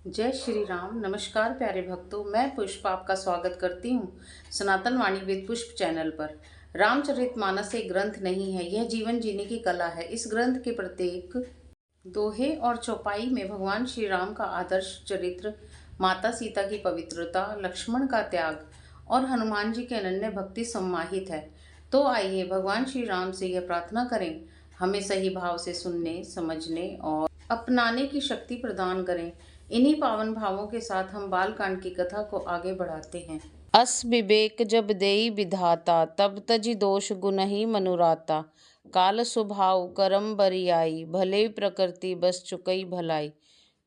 जय श्री राम। नमस्कार प्यारे भक्तों, मैं पुष्प आपका स्वागत करती हूँ सनातन वाणी विद पुष्प चैनल पर। रामचरितमानस एक ग्रंथ नहीं है, यह जीवन जीने की कला है। इस ग्रंथ के प्रत्येक दोहे और चौपाई में भगवान श्री राम का आदर्श चरित्र, माता सीता की पवित्रता, लक्ष्मण का त्याग और हनुमान जी की अनन्य भक्ति सम्माहित है। तो आइए भगवान श्री राम से यह प्रार्थना करें, हमें सही भाव से सुनने, समझने और अपनाने की शक्ति प्रदान करें। इन्हीं पावन भावों के साथ हम बालकांड की कथा को आगे बढ़ाते हैं। अस विवेक जब देई विधाता, तब तजि दोष गुनहि मनुराता। काल स्वभाव करम बरियाई, भले प्रकृति बस चुकई भलाई।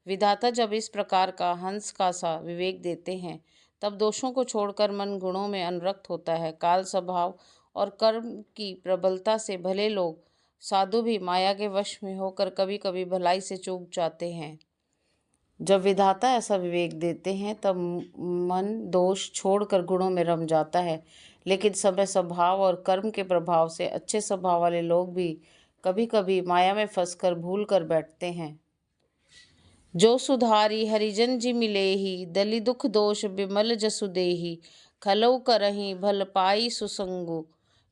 विधाता जब इस प्रकार का हंस का सा विवेक देते हैं, तब दोषों को छोड़कर मन गुणों में अनुरक्त होता है। काल स्वभाव और कर्म की प्रबलता से भले लोग, साधु भी माया के वश में होकर कभी कभी भलाई से चूक जाते हैं। जब विधाता ऐसा विवेक देते हैं तब मन दोष छोड़कर गुणों में रम जाता है। लेकिन समय स्वभाव और कर्म के प्रभाव से अच्छे स्वभाव वाले लोग भी कभी कभी माया में फंसकर भूल कर बैठते हैं। जो सुधारी हरिजन जी मिलेही, दलि दुख दोष बिमल जसु देही। खलौ करही भल पाई सुसंगु,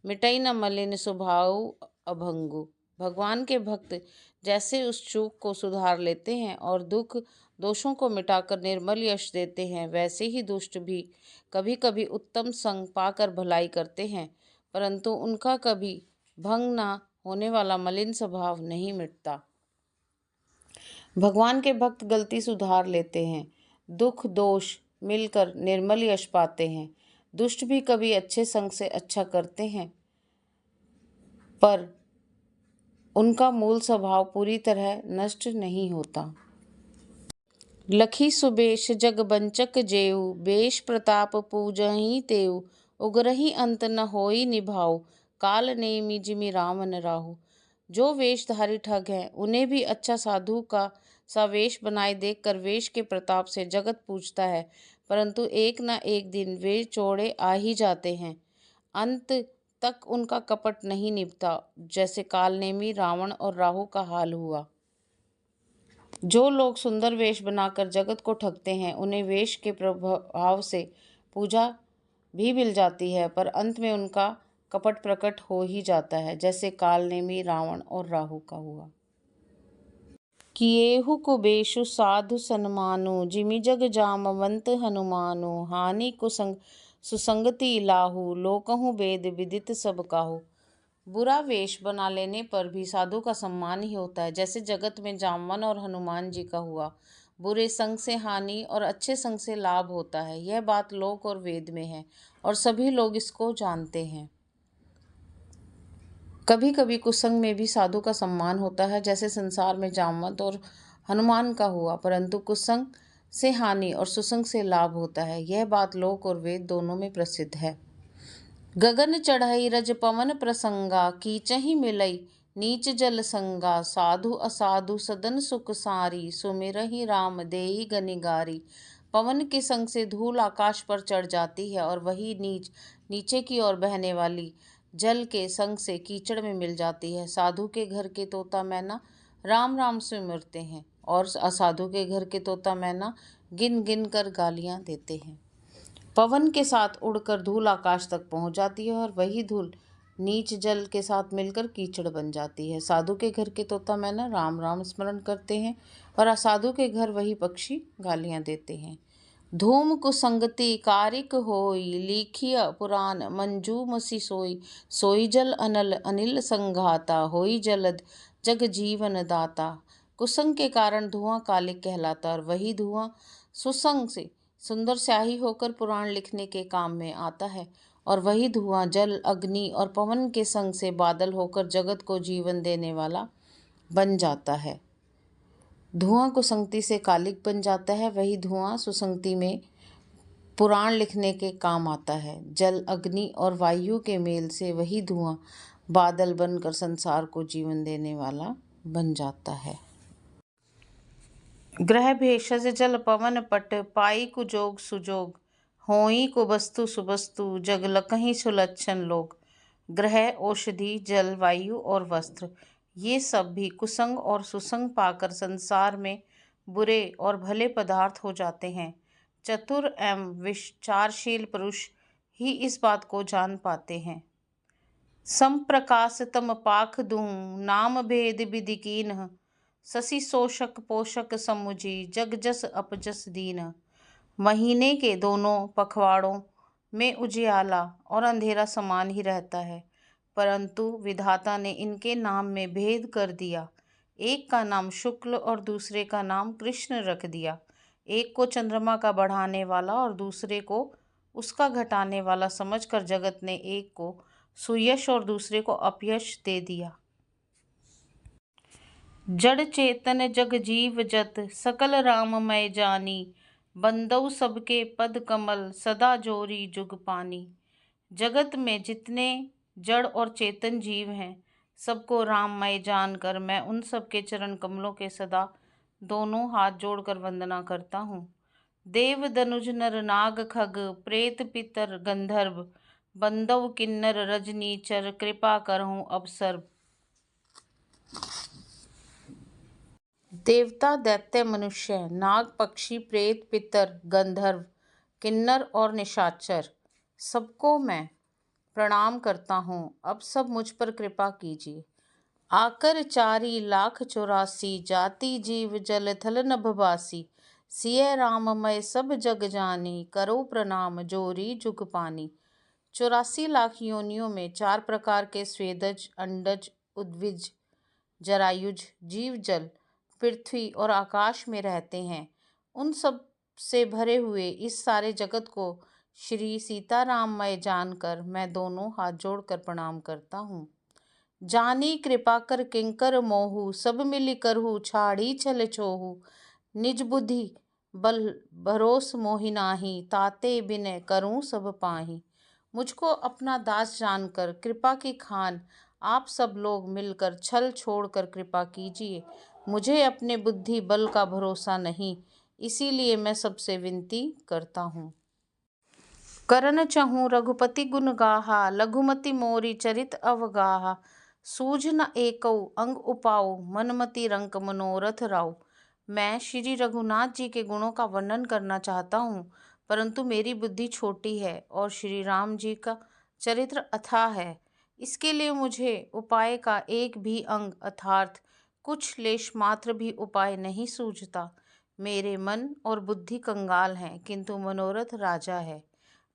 मिटई न मलिन स्वभाव अभंगु। भगवान के भक्त जैसे उस चूक को सुधार लेते हैं और दुख दोषों को मिटाकर निर्मल यश देते हैं, वैसे ही दुष्ट भी कभी कभी उत्तम संग पाकर भलाई करते हैं, परंतु उनका कभी भंग न होने वाला मलिन स्वभाव नहीं मिटता। भगवान के भक्त गलती सुधार लेते हैं, दुख दोष मिलकर निर्मल यश पाते हैं। दुष्ट भी कभी अच्छे संग से अच्छा करते हैं, पर उनका मूल स्वभाव पूरी तरह नष्ट नहीं होता। लखी सुबेश जग बंचक जेऊ, बेश प्रताप पूजहि तेऊ। उग्रहि अंत न होई निभाऊ, काल नेमि जिमि राम न राहु। जो वेशधारी ठग हैं, उन्हें भी अच्छा साधु का सा वेश बनाए देखकर वेश के प्रताप से जगत पूजता है, परंतु एक न एक दिन वे चौड़े आ ही जाते हैं। अंत तक उनका कपट नहीं निभता, जैसे कालनेमी रावण और राहु का हाल हुआ। जो लोग सुंदर वेश बनाकर जगत को ठगते हैं, उन्हें वेश के प्रभाव से पूजा भी मिल जाती है, पर अंत में उनका कपट प्रकट हो ही जाता है, जैसे कालनेमी रावण और राहु का हुआ। किएहु कुबेशु साधु सन्मानु, जिमि जग जामवंत हनुमानु। हानि कुसंग सुसंगति लाहु, लोकहु वेद विदित सब काहू। बुरा वेश बना लेने पर भी साधु का सम्मान ही होता है, जैसे जगत में जामवन और हनुमान जी का हुआ। बुरे संग से हानि और अच्छे संग से लाभ होता है, यह बात लोक और वेद में है और सभी लोग इसको जानते हैं। कभी कभी कुसंग में भी साधु का सम्मान होता है, जैसे संसार में जामवंत और हनुमान का हुआ, परंतु कुसंग से हानि और सुसंग से लाभ होता है, यह बात लोक और वेद दोनों में प्रसिद्ध है। गगन चढ़ई रज पवन प्रसंगा, कीचहि मिलई नीच जल संगा। साधु असाधु सदन सुख सारी, सुमिरहि राम देई गनिगारी। पवन के संग से धूल आकाश पर चढ़ जाती है और वही नीचे की ओर बहने वाली जल के संग से कीचड़ में मिल जाती है। साधु के घर के तोता मैना राम राम सिमरते हैं और असाधु के घर के तोता मैना गिन गिन कर गालियां देते हैं। पवन के साथ उड़कर धूल आकाश तक पहुंच जाती है और वही धूल नीच जल के साथ मिलकर कीचड़ बन जाती है। साधु के घर के तोता मैना राम राम स्मरण करते हैं और असाधु के घर वही पक्षी गालियां देते हैं। धूम कुसंगति कारिक होई, लिखिया पुराण मंजू मसी सोई। सोई जल अनल अनिल संघाता, होई जलद जग जीवन दाता। कुसंग के कारण धुआं कालिक कहलाता और वही धुआं सुसंग से सुंदर स्याही होकर पुराण लिखने के काम में आता है और वही धुआं जल अग्नि और पवन के संग से बादल होकर जगत को जीवन देने वाला बन जाता है। धुआं कुसंगति से कालिक बन जाता है, वही धुआं सुसंगति में पुराण लिखने के काम आता है। जल अग्नि और वायु के मेल से वही धुआं बादल बनकर संसार को जीवन देने वाला बन जाता है। ग्रह भेषज जल पवन पट, पाई कुजोग सुजोग। होई कुबस्तु सुबस्तु, जग लकहि सुलक्षण लोग। ग्रह, औषधि, जल, वायु और वस्त्र, ये सब भी कुसंग और सुसंग पाकर संसार में बुरे और भले पदार्थ हो जाते हैं। चतुर एवं विचारशील पुरुष ही इस बात को जान पाते हैं। संप्रकाश तम पाख दूं नाम भेद विधि कीन्ह, शशि शोषक पोषक समुझी जग जस अपजस दीन। महीने के दोनों पखवाड़ों में उजियाला और अंधेरा समान ही रहता है, परंतु विधाता ने इनके नाम में भेद कर दिया। एक का नाम शुक्ल और दूसरे का नाम कृष्ण रख दिया। एक को चंद्रमा का बढ़ाने वाला और दूसरे को उसका घटाने वाला समझकर जगत ने एक को सुयश और दूसरे को अपयश दे दिया। जड़ चेतन जग जीव जत सकल राममय जानी, बंदौ सबके पद कमल सदा जोरी जुग पानी। जगत में जितने जड़ और चेतन जीव हैं, सबको राममय जानकर मैं उन सबके चरण कमलों के सदा दोनों हाथ जोड़कर वंदना करता हूँ। देव दनुज नर नाग खग प्रेत पितर गंधर्व, बंदव किन्नर रजनीचर कृपा करहूँ अब सर्व। देवता दैत्य मनुष्य नाग पक्षी प्रेत पितर गंधर्व किन्नर और निशाचर सबको मैं प्रणाम करता हूँ। अब सब मुझ पर कृपा कीजिए। आकर 4,84,00,000 जाति जीव जल थल नभवासी, सिय राममय सब जग जानी करो प्रणाम जोरी जुग पानी। 84 लाख योनियों में 4 प्रकार के स्वेदज अंडज उद्भिज जरायुज जीव जल पृथ्वी और आकाश में रहते हैं। उन सब से भरे हुए इस सारे जगत को श्री सीताराममय जानकर मैं दोनों हाथ जोड़कर प्रणाम करता हूँ। जानी कृपा कर किंकर मोहू सब मिली करहु छाड़ी छल छोहू, निज बुद्धि बल भरोस मोहि नाही ताते बिन करूं सब पाही। मुझको अपना दास जानकर कृपा की खान आप सब लोग मिलकर छल छोड़कर कृपा कीजिए। मुझे अपने बुद्धि बल का भरोसा नहीं, इसीलिए मैं सबसे विनती करता हूँ। करन चहूँ रघुपति गुण गाहा, लघुमति मोरी चरित अवगाहा। सूझ न एकौ अंग उपाऊ, मनमति रंक मनोरथ राउ। मैं श्री रघुनाथ जी के गुणों का वर्णन करना चाहता हूँ, परंतु मेरी बुद्धि छोटी है और श्री राम जी का चरित्र अथाह है। इसके लिए मुझे उपाय का एक भी अंग अर्थात कुछ लेश मात्र भी उपाय नहीं सूझता। मेरे मन और बुद्धि कंगाल हैं, किंतु मनोरथ राजा है।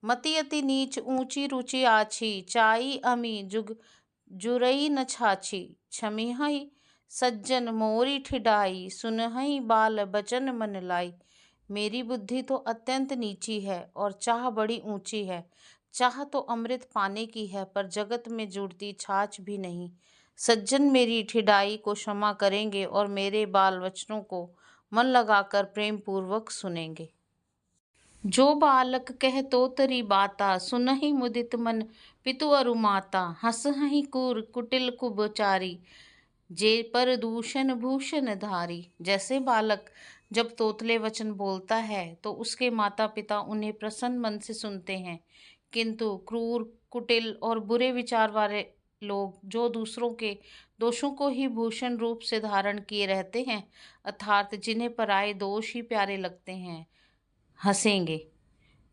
मति अति नीच ऊंची रुचि आछी, चाई अमी जुग जुरई न छाछी। छमिहई सज्जन मोरी ठिडाई, सुनहई बाल बचन मन लाई। मेरी बुद्धि तो अत्यंत नीची है और चाह बड़ी ऊंची है। चाह तो अमृत पाने की है, पर जगत में जुड़ती छाछ भी नहीं। सज्जन मेरी ठिडाई को क्षमा करेंगे और मेरे बाल वचनों को मन लगाकर प्रेम पूर्वक सुनेंगे। जो बालक कह तोतरी बाता, सुनहि मुदित मन पितु अरु माता। हंसहि कूर कुटिल कुबचारी, जे पर दूषण भूषण धारी। जैसे बालक जब तोतले वचन बोलता है तो उसके माता पिता उन्हें प्रसन्न मन से सुनते हैं, किंतु क्रूर कुटिल और बुरे विचार वाले लोग जो दूसरों के दोषों को ही भूषण रूप से धारण किए रहते हैं, अर्थात जिन्हें पराये दोष ही प्यारे लगते हैं, हंसेंगे।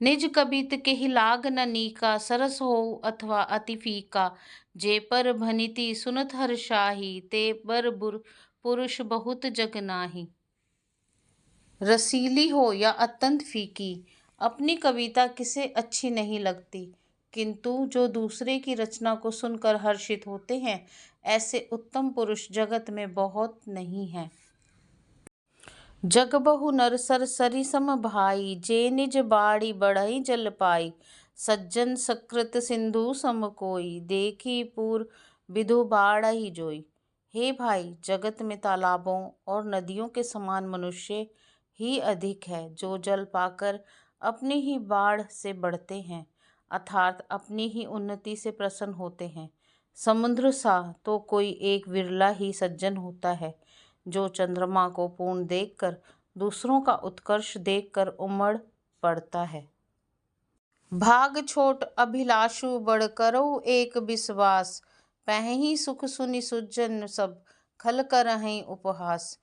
निज कबित के ही लाग न नीका, सरस हो अथवा अति फीका। जे पर भनिति सुनत हर्षाही, ते बर बुर पुरुष बहुत जग नाही। रसीली हो या अत्यंत फीकी, अपनी कविता किसे अच्छी नहीं लगती, किंतु जो दूसरे की रचना को सुनकर हर्षित होते हैं, ऐसे उत्तम पुरुष जगत में बहुत नहीं हैं। जग बहु नर सर सरि सम भाई, जे निज बाड़ी बढ़ई जल पाई। सज्जन सकृत सिंधु सम कोई, देखी पूर विधु बाढ़ई जोई। हे भाई, जगत में तालाबों और नदियों के समान मनुष्य ही अधिक है, जो जल पाकर अपनी ही बाढ़ से बढ़ते हैं, अर्थात अपनी ही उन्नति से प्रसन्न होते हैं। समुद्र सा तो कोई एक विरला ही सज्जन होता है, जो चंद्रमा को पूर्ण देखकर दूसरों का उत्कर्ष देखकर उमड़ पड़ता है। भाग छोट अभिलाषु बड़ करो एक विश्वास, पहही सुख सुनि सुजन सब खल करहिं उपहास।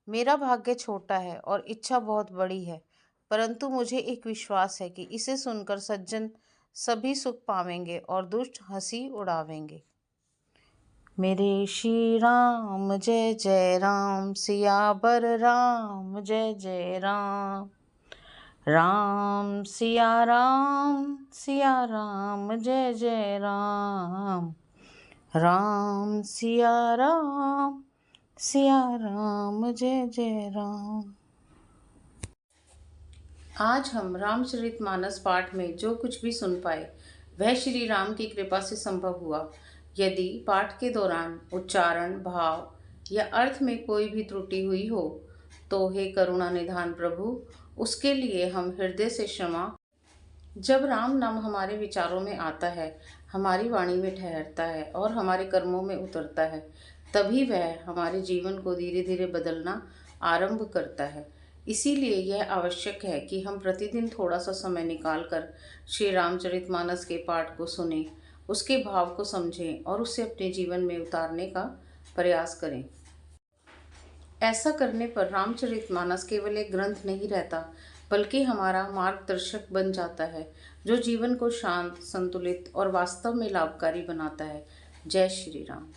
मेरा भाग्य छोटा है और इच्छा बहुत बड़ी है, परंतु मुझे एक विश्वास है कि इसे सुनकर सज्जन सभी सुख पावेंगे और दुष्ट हंसी उड़ावेंगे। मेरे श्री राम जय जय राम, सियावर राम जय जय राम। राम सिया राम जय जय राम। राम सिया राम जय जय राम। आज हम रामचरितमानस पाठ में जो कुछ भी सुन पाए वह श्री राम की कृपा से संभव हुआ। यदि पाठ के दौरान उच्चारण, भाव या अर्थ में कोई भी त्रुटि हुई हो तो हे करुणा निधान प्रभु, उसके लिए हम हृदय से क्षमा। जब राम नाम हमारे विचारों में आता है, हमारी वाणी में ठहरता है और हमारे कर्मों में उतरता है, तभी वह हमारे जीवन को धीरे धीरे बदलना आरंभ करता है। इसीलिए यह आवश्यक है कि हम प्रतिदिन थोड़ा सा समय निकालकर श्री रामचरितमानस के पाठ को सुनें, उसके भाव को समझें और उसे अपने जीवन में उतारने का प्रयास करें। ऐसा करने पर रामचरितमानस केवल एक ग्रंथ नहीं रहता, बल्कि हमारा मार्गदर्शक बन जाता है, जो जीवन को शांत, संतुलित और वास्तव में लाभकारी बनाता है। जय श्री राम।